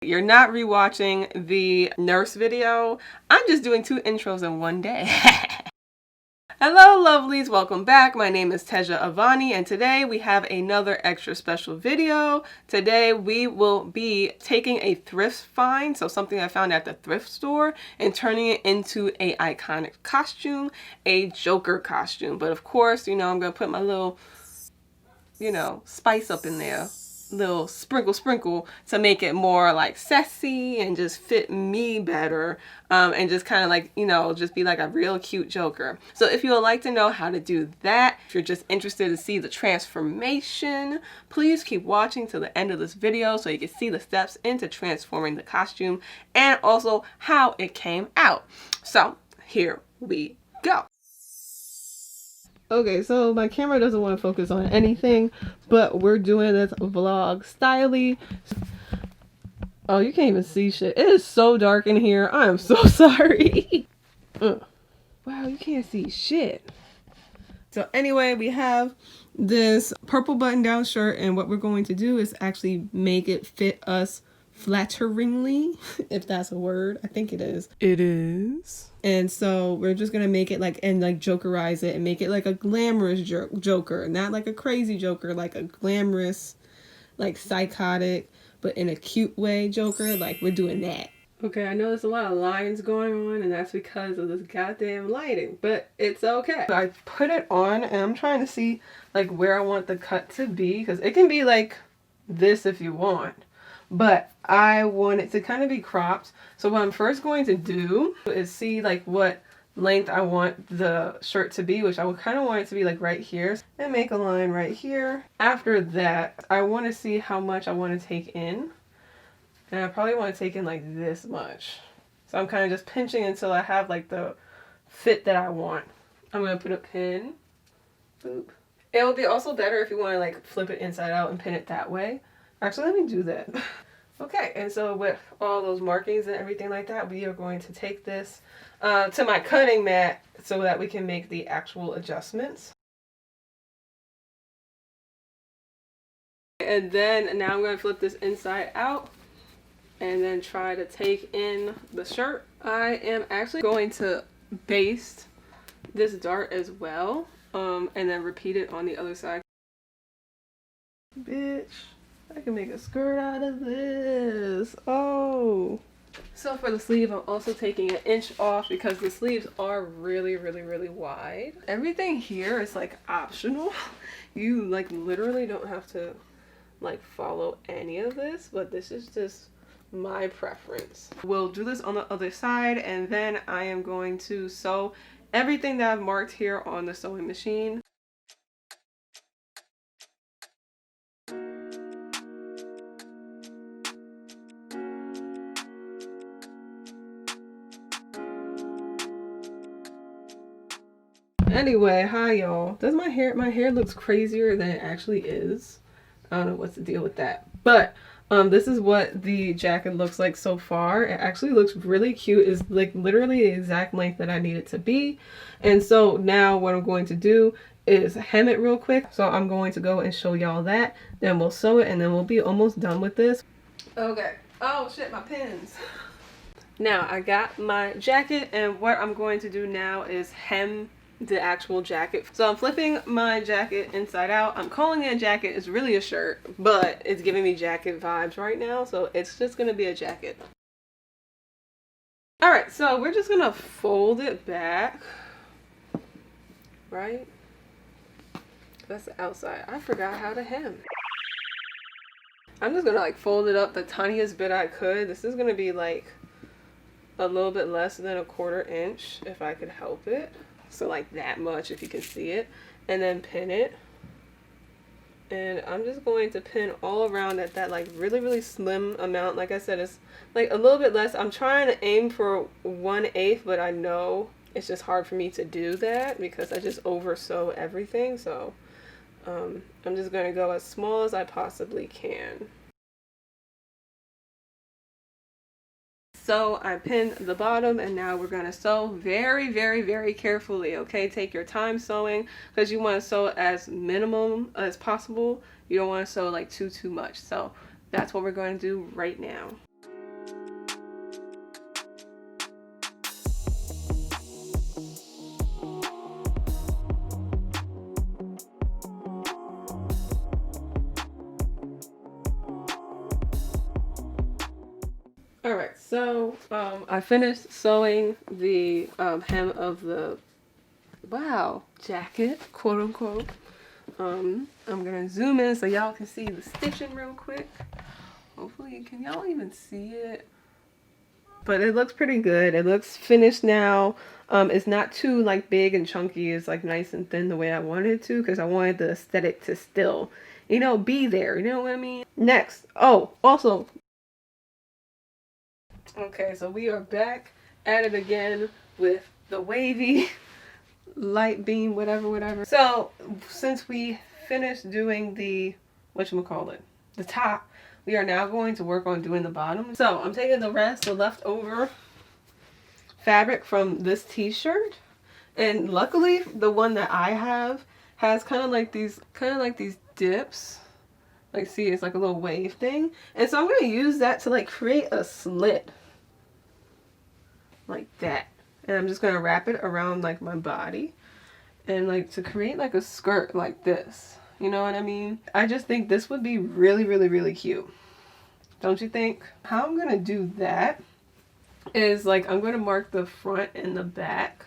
You're not rewatching the nurse video. I'm just doing 2 intros in one day. Hello lovelies, welcome back. My name is Tehja Avani and today we have another extra special video. Today we will be taking a thrift find, so something I found at the thrift store, and turning it into an iconic costume, a Joker costume. But of course, you know, I'm going to put my little, you know, spice up in there. Little sprinkle to make it more like sassy and just fit me better, and just kind of like, you know, just be like a real cute Joker. So if you would like to know how to do that, if you're just interested to see the transformation, please keep watching to the end of this video so you can see the steps into transforming the costume and also how it came out. So here we go. Okay, so my camera doesn't want to focus on anything, but we're doing this vlog styly. Oh, you can't even see shit. It is so dark in here. I am so sorry. Wow, you can't see shit. So anyway, we have this purple button-down shirt, and what we're going to do is actually make it fit us flatteringly, if that's a word. I think it is. It is. And so we're just gonna make it like, and like Jokerize it and make it like a glamorous Joker, not like a crazy Joker, like a glamorous, like psychotic, but in a cute way Joker. Like, we're doing that. Okay, I know there's a lot of lines going on, and that's because of this goddamn lighting, but it's okay. I put it on, and I'm trying to see like where I want the cut to be, because it can be like this if you want. But I want it to kind of be cropped. So what I'm first going to do is see like what length I want the shirt to be, which I would kind of want it to be like right here, and make a line right here. After that, I want to see how much I want to take in. And I probably want to take in like this much. So I'm kind of just pinching until I have like the fit that I want. I'm going to put a pin. Boop. It would be also better if you want to like flip it inside out and pin it that way. Actually, let me do that. Okay, and so with all those markings and everything like that, we are going to take this to my cutting mat so that we can make the actual adjustments. And then now I'm going to flip this inside out and then try to take in the shirt. I am actually going to baste this dart as well, and then repeat it on the other side. Bitch. I can make a skirt out of this. Oh. So for the sleeve, I'm also taking 1 inch off because the sleeves are really wide. Everything here is like optional. You like literally don't have to like follow any of this, but this is just my preference. We'll do this on the other side, and then I am going to sew everything that I've marked here on the sewing machine. Anyway, hi y'all. Does my hair looks crazier than it actually is. I don't know what's the deal with that. But this is what the jacket looks like so far. It actually looks really cute. It's like literally the exact length that I need it to be. And so now what I'm going to do is hem it real quick. So I'm going to go and show y'all that. Then we'll sew it, and then we'll be almost done with this. Okay. Oh shit, my pins. Now I got my jacket, and what I'm going to do now is hem the actual jacket. So I'm flipping my jacket inside out. I'm calling it a jacket. It's really a shirt, but it's giving me jacket vibes right now, so it's just gonna be a jacket. All right, so we're just gonna fold it back, right? That's the outside. I forgot how to hem. I'm just gonna like fold it up the tiniest bit I could. This is gonna be like a little bit less than 1/4 inch if I could help it. So like that much if you can see it, and then pin it. And I'm just going to pin all around at that like really slim amount. Like I said, it's like a little bit less. I'm trying to aim for 1/8, but I know it's just hard for me to do that because I just over sew everything. So I'm just going to go as small as I possibly can. So I pinned the bottom, and now we're going to sew very carefully, okay? Take your time sewing because you want to sew as minimum as possible. You don't want to sew like too much. So that's what we're going to do right now. All right, so I finished sewing the hem of the jacket, quote unquote. I'm gonna zoom in so y'all can see the stitching real quick. Hopefully, can y'all even see it? But it looks pretty good. It looks finished now. It's not too like big and chunky. It's like nice and thin the way I wanted it to, because I wanted the aesthetic to still, you know, be there. You know what I mean? Next, oh, also, okay, so we are back at it again with the wavy light beam, whatever. So since we finished doing the, whatchamacallit, the top, we are now going to work on doing the bottom. So I'm taking the leftover fabric from this t-shirt, and luckily the one that I have has kind of like these dips. Like, see, it's like a little wave thing, and so I'm going to use that to like create a slit like that, and I'm just going to wrap it around like my body and like to create like a skirt like this. You know what I mean? I just think this would be really cute. Don't you think? How I'm gonna do that is like I'm gonna mark the front and the back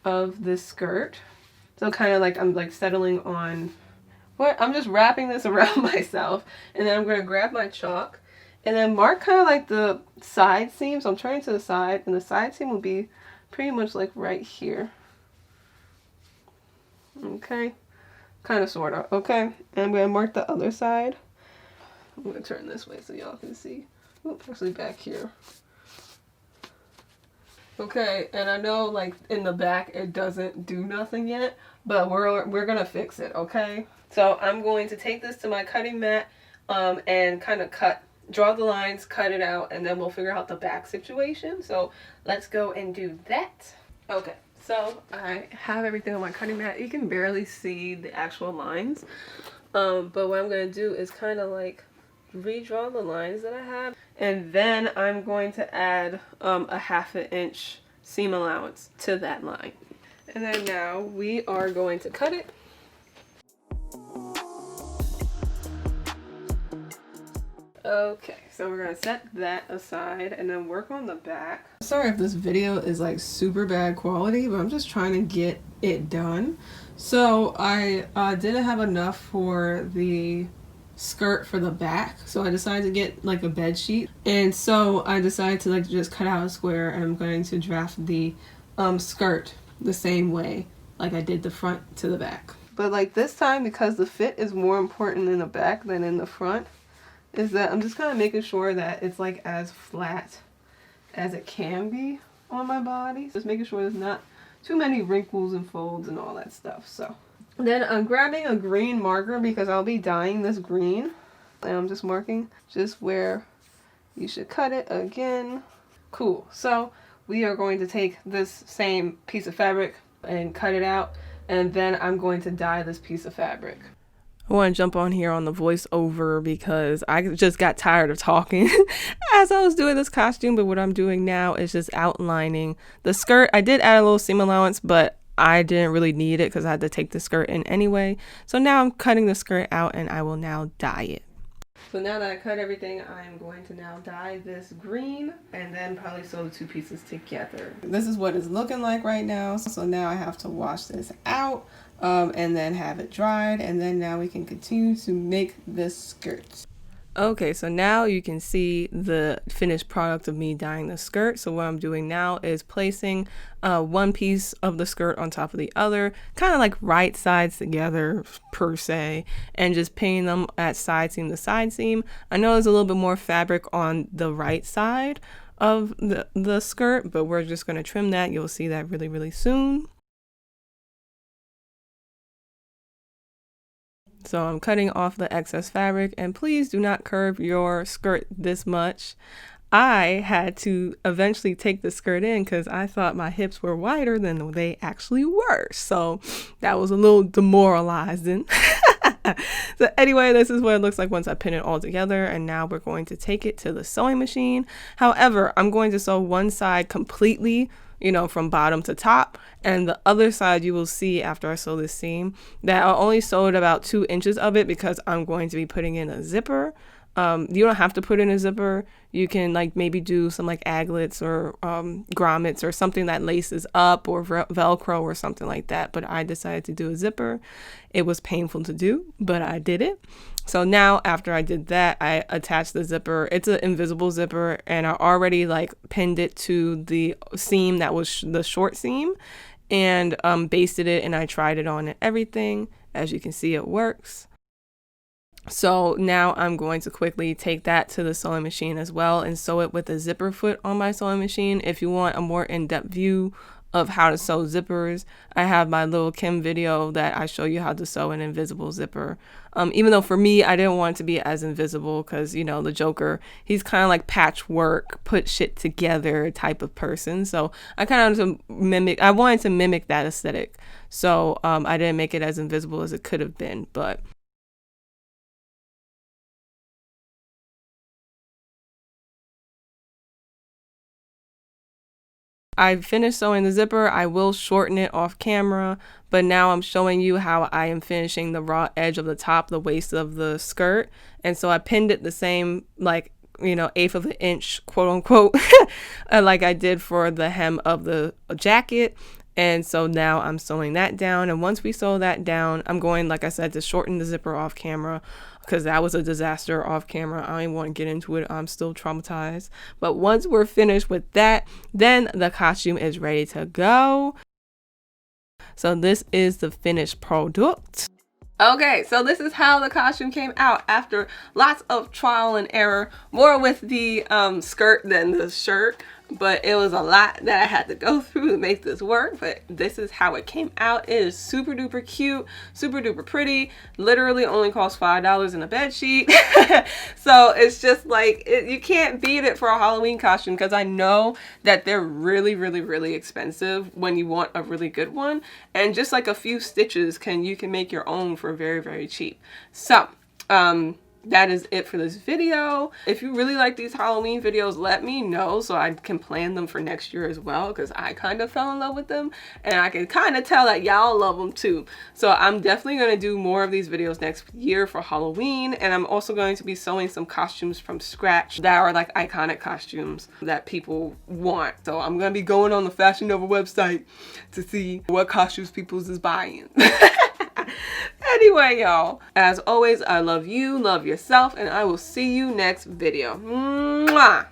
of this skirt. So kind of like I'm like settling on what I'm just wrapping this around myself, and then I'm gonna grab my chalk and then mark kind of like the side seam. So I'm turning to the side, and the side seam will be pretty much like right here. Okay. Kind of, sort of. Okay. And I'm going to mark the other side. I'm going to turn this way so y'all can see. Oops, actually back here. Okay, and I know like in the back it doesn't do nothing yet, but we're going to fix it, okay? So I'm going to take this to my cutting mat and kind of draw the lines, cut it out, and then we'll figure out the back situation. So let's go and do that. Okay. So I have everything on my cutting mat. You can barely see the actual lines. But what I'm going to do is kind of like redraw the lines that I have. And then I'm going to add a 1/2 inch seam allowance to that line. And then now we are going to cut it. Okay, so we're gonna set that aside and then work on the back. Sorry if this video is like super bad quality, but I'm just trying to get it done. So I didn't have enough for the skirt for the back, so I decided to get like a bed sheet, and so I decided to like just cut out a square, and I'm going to draft the skirt the same way like I did the front to the back. But like this time, because the fit is more important in the back than in the front, is that I'm just kind of making sure that it's like as flat as it can be on my body. Just making sure there's not too many wrinkles and folds and all that stuff. So then I'm grabbing a green marker because I'll be dyeing this green. And I'm just marking just where you should cut it again. Cool. So we are going to take this same piece of fabric and cut it out. And then I'm going to dye this piece of fabric. I want to jump on here on the voiceover because I just got tired of talking as I was doing this costume, but what I'm doing now is just outlining the skirt. I did add a little seam allowance, but I didn't really need it because I had to take the skirt in anyway. So now I'm cutting the skirt out and I will now dye it. So now that I cut everything, I am going to now dye this green and then probably sew the two pieces together. This is what it's looking like right now. So now I have to wash this out and then have it dried, and then now we can continue to make this skirt. Okay, so now you can see the finished product of me dyeing the skirt. So what I'm doing now is placing one piece of the skirt on top of the other, kind of like right sides together per se, and just pinning them at side seam to side seam. I know there's a little bit more fabric on the right side of the skirt, but we're just going to trim that. You'll see that really soon. So I'm cutting off the excess fabric, and please do not curve your skirt this much. I had to eventually take the skirt in because I thought my hips were wider than they actually were. So that was a little demoralizing. So anyway, this is what it looks like once I pin it all together, and now we're going to take it to the sewing machine. However, I'm going to sew one side completely, you know, from bottom to top, and the other side you will see after I sew this seam that I'll only sew about 2 inches of it because I'm going to be putting in a zipper You don't have to put in a zipper. You can like maybe do some like aglets or grommets or something that laces up, or Velcro or something like that. But I decided to do a zipper. It was painful to do, but I did it. So now after I did that, I attached the zipper. It's an invisible zipper, and I already like pinned it to the seam that was the short seam, and basted it, and I tried it on and everything. As you can see, it works. So now I'm going to quickly take that to the sewing machine as well and sew it with a zipper foot on my sewing machine. If you want a more in-depth view of how to sew zippers, I have my little Kim video that I show you how to sew an invisible zipper. Even though for me, I didn't want it to be as invisible because, you know, the Joker, he's kind of like patchwork, put shit together type of person. So I kind of wanted to mimic that aesthetic. So I didn't make it as invisible as it could have been, but I finished sewing the zipper. I will shorten it off camera, but now I'm showing you how I am finishing the raw edge of the top, the waist of the skirt. And so I pinned it the same, like, you know, 1/8 of an inch, quote unquote, like I did for the hem of the jacket. And so now I'm sewing that down. And once we sew that down, I'm going, like I said, to shorten the zipper off camera, because that was a disaster off camera. I don't even want to get into it. I'm still traumatized. But once we're finished with that, then the costume is ready to go. So this is the finished product. Okay, so this is how the costume came out after lots of trial and error, more with the skirt than the shirt, but it was a lot that I had to go through to make this work. But this is how it came out. It is super duper cute, super duper pretty. Literally only cost $5 in a bed sheet. So it's just like, you can't beat it for a Halloween costume, because I know that they're really, really, really expensive when you want a really good one. And just like a few stitches, you can make your own for very, very cheap. So that is it for this video. If you really like these Halloween videos, let me know so I can plan them for next year as well, because I kind of fell in love with them and I can kind of tell that y'all love them too. So I'm definitely going to do more of these videos next year for Halloween, and I'm also going to be sewing some costumes from scratch that are like iconic costumes that people want. So I'm going to be going on the Fashion Nova website to see what costumes people is buying. Anyway, y'all, as always, I love you, love yourself, and I will see you next video. Mwah!